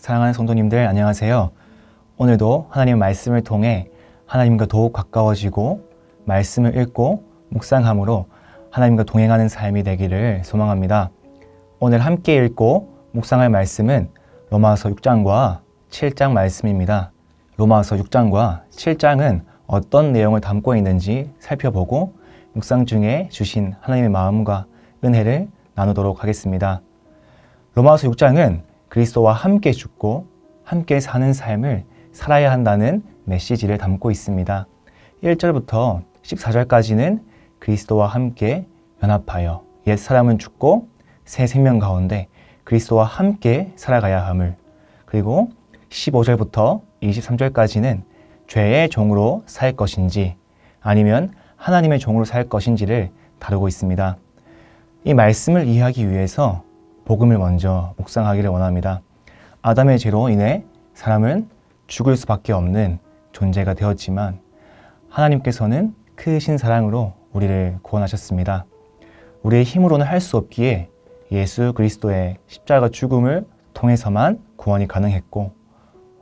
사랑하는 성도님들 안녕하세요. 오늘도 하나님의 말씀을 통해 하나님과 더욱 가까워지고 말씀을 읽고 묵상함으로 하나님과 동행하는 삶이 되기를 소망합니다. 오늘 함께 읽고 묵상할 말씀은 로마서 6장과 7장 말씀입니다. 로마서 6장과 7장은 어떤 내용을 담고 있는지 살펴보고 묵상 중에 주신 하나님의 마음과 은혜를 나누도록 하겠습니다. 로마서 6장은 그리스도와 함께 죽고 함께 사는 삶을 살아야 한다는 메시지를 담고 있습니다. 1절부터 14절까지는 그리스도와 함께 연합하여 옛 사람은 죽고 새 생명 가운데 그리스도와 함께 살아가야 함을, 그리고 15절부터 23절까지는 죄의 종으로 살 것인지 아니면 하나님의 종으로 살 것인지를 다루고 있습니다. 이 말씀을 이해하기 위해서 복음을 먼저 묵상하기를 원합니다. 아담의 죄로 인해 사람은 죽을 수밖에 없는 존재가 되었지만 하나님께서는 크신 사랑으로 우리를 구원하셨습니다. 우리의 힘으로는 할 수 없기에 예수 그리스도의 십자가 죽음을 통해서만 구원이 가능했고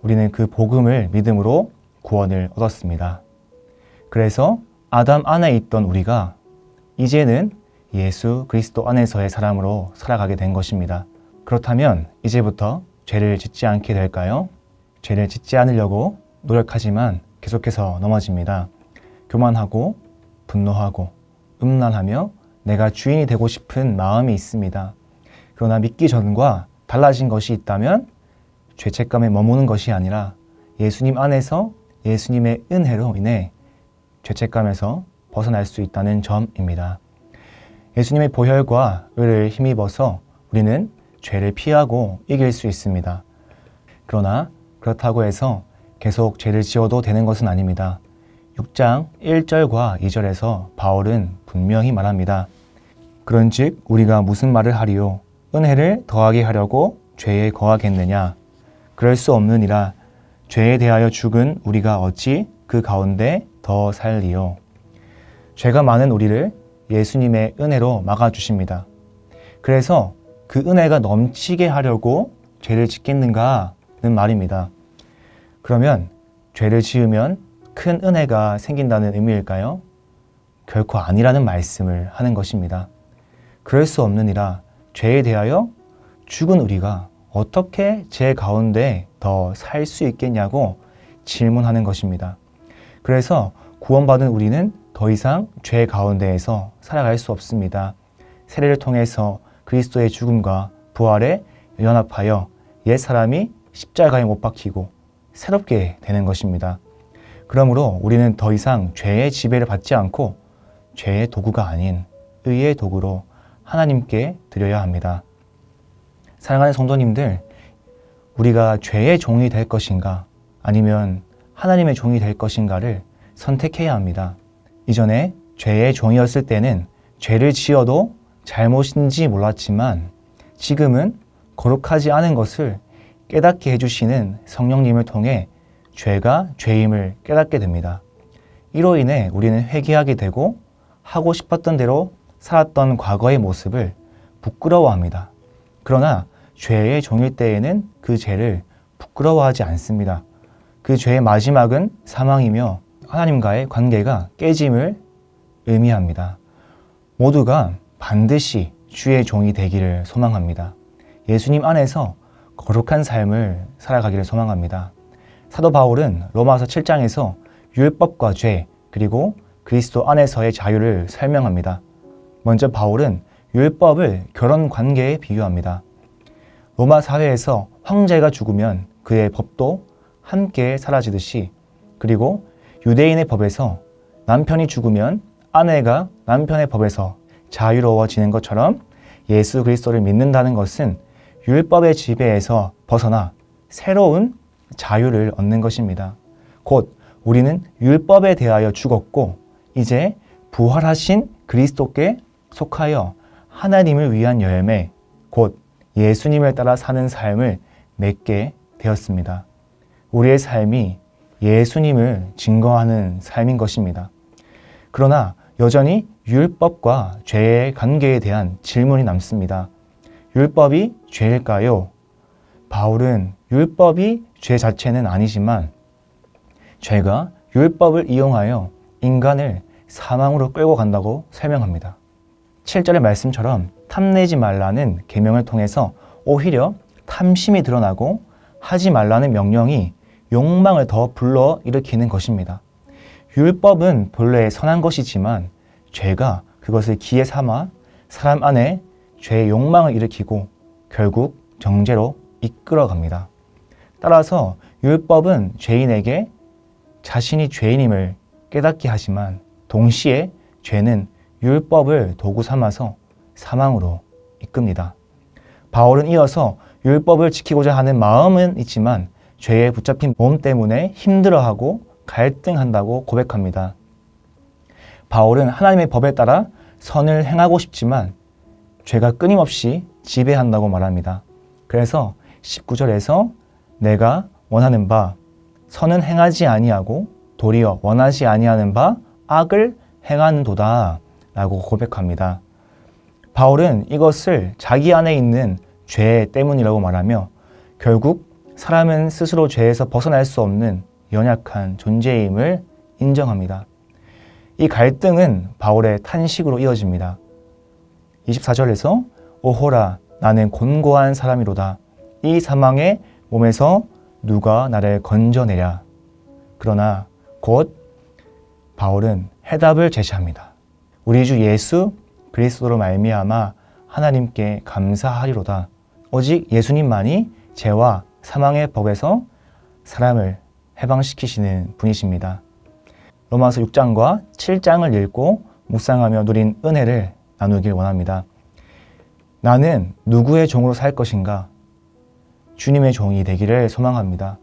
우리는 그 복음을 믿음으로 구원을 얻었습니다. 그래서 아담 안에 있던 우리가 이제는 예수 그리스도 안에서의 사람으로 살아가게 된 것입니다. 그렇다면 이제부터 죄를 짓지 않게 될까요? 죄를 짓지 않으려고 노력하지만 계속해서 넘어집니다. 교만하고 분노하고 음란하며 내가 주인이 되고 싶은 마음이 있습니다. 그러나 믿기 전과 달라진 것이 있다면 죄책감에 머무는 것이 아니라 예수님 안에서 예수님의 은혜로 인해 죄책감에서 벗어날 수 있다는 점입니다. 예수님의 보혈과 의를 힘입어서 우리는 죄를 피하고 이길 수 있습니다. 그러나 그렇다고 해서 계속 죄를 지어도 되는 것은 아닙니다. 6장 1절과 2절에서 바울은 분명히 말합니다. 그런즉 우리가 무슨 말을 하리요? 은혜를 더하게 하려고 죄에 거하겠느냐? 그럴 수 없느니라. 죄에 대하여 죽은 우리가 어찌 그 가운데 더 살리요? 죄가 많은 우리를 예수님의 은혜로 막아주십니다. 그래서 그 은혜가 넘치게 하려고 죄를 짓겠는가는 말입니다. 그러면 죄를 지으면 큰 은혜가 생긴다는 의미일까요? 결코 아니라는 말씀을 하는 것입니다. 그럴 수 없느니라. 죄에 대하여 죽은 우리가 어떻게 죄 가운데 더 살 수 있겠냐고 질문하는 것입니다. 그래서 구원받은 우리는 더 이상 죄 가운데에서 살아갈 수 없습니다. 세례를 통해서 그리스도의 죽음과 부활에 연합하여 옛 사람이 십자가에 못 박히고 새롭게 되는 것입니다. 그러므로 우리는 더 이상 죄의 지배를 받지 않고 죄의 도구가 아닌 의의 도구로 하나님께 드려야 합니다. 사랑하는 성도님들, 우리가 죄의 종이 될 것인가 아니면 하나님의 종이 될 것인가를 선택해야 합니다. 이전에 죄의 종이었을 때는 죄를 지어도 잘못인지 몰랐지만 지금은 거룩하지 않은 것을 깨닫게 해주시는 성령님을 통해 죄가 죄임을 깨닫게 됩니다. 이로 인해 우리는 회개하게 되고 하고 싶었던 대로 살았던 과거의 모습을 부끄러워합니다. 그러나 죄의 종일 때에는 그 죄를 부끄러워하지 않습니다. 그 죄의 마지막은 사망이며 하나님과의 관계가 깨짐을 의미합니다. 모두가 반드시 주의 종이 되기를 소망합니다. 예수님 안에서 거룩한 삶을 살아가기를 소망합니다. 사도 바울은 로마서 7장에서 율법과 죄 그리고 그리스도 안에서의 자유를 설명합니다. 먼저 바울은 율법을 결혼 관계에 비유합니다. 로마 사회에서 황제가 죽으면 그의 법도 함께 사라지듯이, 그리고 유대인의 법에서 남편이 죽으면 아내가 남편의 법에서 자유로워지는 것처럼 예수 그리스도를 믿는다는 것은 율법의 지배에서 벗어나 새로운 자유를 얻는 것입니다. 곧 우리는 율법에 대하여 죽었고 이제 부활하신 그리스도께 속하여 하나님을 위한 열매, 곧 예수님을 따라 사는 삶을 맺게 되었습니다. 우리의 삶이 예수님을 증거하는 삶인 것입니다. 그러나 여전히 율법과 죄의 관계에 대한 질문이 남습니다. 율법이 죄일까요? 바울은 율법이 죄 자체는 아니지만 죄가 율법을 이용하여 인간을 사망으로 끌고 간다고 설명합니다. 7절의 말씀처럼 탐내지 말라는 계명을 통해서 오히려 탐심이 드러나고 하지 말라는 명령이 욕망을 더 불러일으키는 것입니다. 율법은 본래 선한 것이지만 죄가 그것을 기회 삼아 사람 안에 죄의 욕망을 일으키고 결국 정죄로 이끌어갑니다. 따라서 율법은 죄인에게 자신이 죄인임을 깨닫게 하지만 동시에 죄는 율법을 도구 삼아서 사망으로 이끕니다. 바울은 이어서 율법을 지키고자 하는 마음은 있지만 죄에 붙잡힌 몸 때문에 힘들어하고 갈등한다고 고백합니다. 바울은 하나님의 법에 따라 선을 행하고 싶지만 죄가 끊임없이 지배한다고 말합니다. 그래서 19절에서 내가 원하는 바 선은 행하지 아니하고 도리어 원하지 아니하는 바 악을 행하는도다 라고 고백합니다. 바울은 이것을 자기 안에 있는 죄 때문이라고 말하며 결국 사람은 스스로 죄에서 벗어날 수 없는 연약한 존재임을 인정합니다. 이 갈등은 바울의 탄식으로 이어집니다. 24절에서 오호라 나는 곤고한 사람이로다. 이 사망의 몸에서 누가 나를 건져내랴. 그러나 곧 바울은 해답을 제시합니다. 우리 주 예수 그리스도로 말미암아 하나님께 감사하리로다. 오직 예수님만이 죄와 사망의 법에서 사람을 해방시키시는 분이십니다. 로마서 6장과 7장을 읽고 묵상하며 누린 은혜를 나누길 원합니다. 나는 누구의 종으로 살 것인가? 주님의 종이 되기를 소망합니다.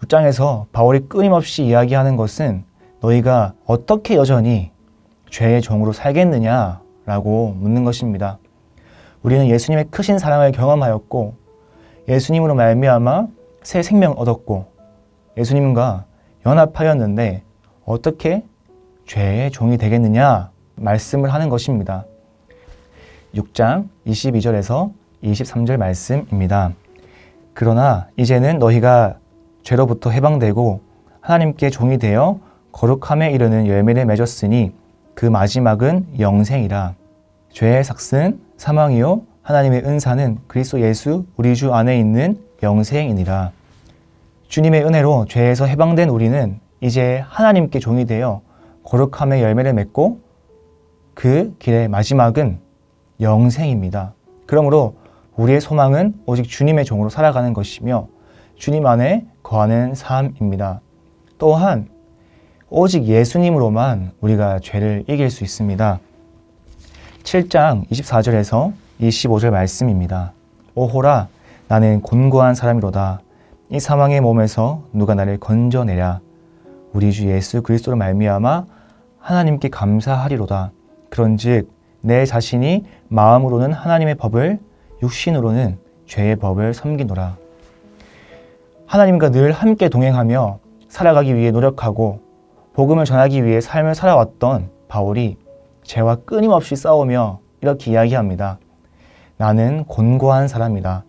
6장에서 바울이 끊임없이 이야기하는 것은 너희가 어떻게 여전히 죄의 종으로 살겠느냐라고 묻는 것입니다. 우리는 예수님의 크신 사랑을 경험하였고 예수님으로 말미암아 새 생명 얻었고 예수님과 연합하였는데 어떻게 죄의 종이 되겠느냐 말씀을 하는 것입니다. 6장 22절에서 23절 말씀입니다. 그러나 이제는 너희가 죄로부터 해방되고 하나님께 종이 되어 거룩함에 이르는 열매를 맺었으니 그 마지막은 영생이라. 죄의 삭은 사망이요 하나님의 은사는 그리스도 예수 우리 주 안에 있는 영생이니라. 주님의 은혜로 죄에서 해방된 우리는 이제 하나님께 종이 되어 거룩함의 열매를 맺고 그 길의 마지막은 영생입니다. 그러므로 우리의 소망은 오직 주님의 종으로 살아가는 것이며 주님 안에 거하는 삶입니다. 또한 오직 예수님으로만 우리가 죄를 이길 수 있습니다. 7장 24절에서 25절 말씀입니다. 오호라 나는 곤고한 사람이로다. 이 사망의 몸에서 누가 나를 건져내랴. 우리 주 예수 그리스도로 말미암아 하나님께 감사하리로다. 그런즉 내 자신이 마음으로는 하나님의 법을 육신으로는 죄의 법을 섬기노라. 하나님과 늘 함께 동행하며 살아가기 위해 노력하고 복음을 전하기 위해 삶을 살아왔던 바울이 죄와 끊임없이 싸우며 이렇게 이야기합니다. 나는 곤고한 사람이다.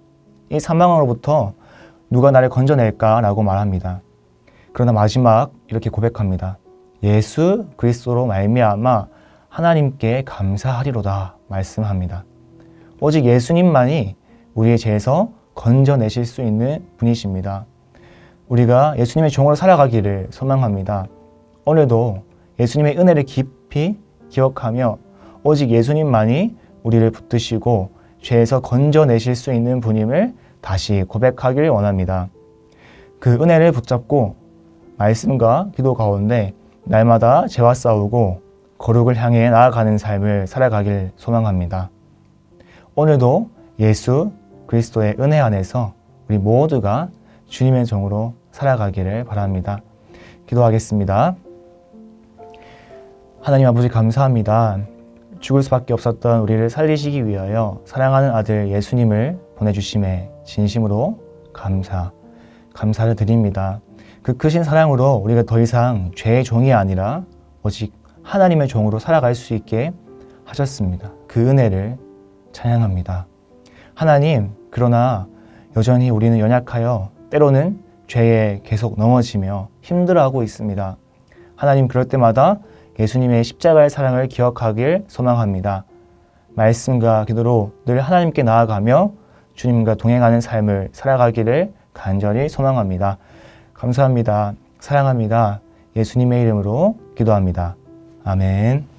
이 사망으로부터 누가 나를 건져낼까? 라고 말합니다. 그러나 마지막 이렇게 고백합니다. 예수 그리스도로 말미암아 하나님께 감사하리로다 말씀합니다. 오직 예수님만이 우리의 죄에서 건져내실 수 있는 분이십니다. 우리가 예수님의 종으로 살아가기를 소망합니다. 오늘도 예수님의 은혜를 깊이 기억하며 오직 예수님만이 우리를 붙드시고 죄에서 건져내실 수 있는 분임을 다시 고백하길 원합니다. 그 은혜를 붙잡고 말씀과 기도 가운데 날마다 죄와 싸우고 거룩을 향해 나아가는 삶을 살아가길 소망합니다. 오늘도 예수 그리스도의 은혜 안에서 우리 모두가 주님의 종으로 살아가기를 바랍니다. 기도하겠습니다. 하나님 아버지 감사합니다. 죽을 수밖에 없었던 우리를 살리시기 위하여 사랑하는 아들 예수님을 보내주심에 진심으로 감사를 드립니다. 그 크신 사랑으로 우리가 더 이상 죄의 종이 아니라 오직 하나님의 종으로 살아갈 수 있게 하셨습니다. 그 은혜를 찬양합니다. 하나님, 그러나 여전히 우리는 연약하여 때로는 죄에 계속 넘어지며 힘들어하고 있습니다. 하나님 그럴 때마다 예수님의 십자가의 사랑을 기억하길 소망합니다. 말씀과 기도로 늘 하나님께 나아가며 주님과 동행하는 삶을 살아가기를 간절히 소망합니다. 감사합니다. 사랑합니다. 예수님의 이름으로 기도합니다. 아멘.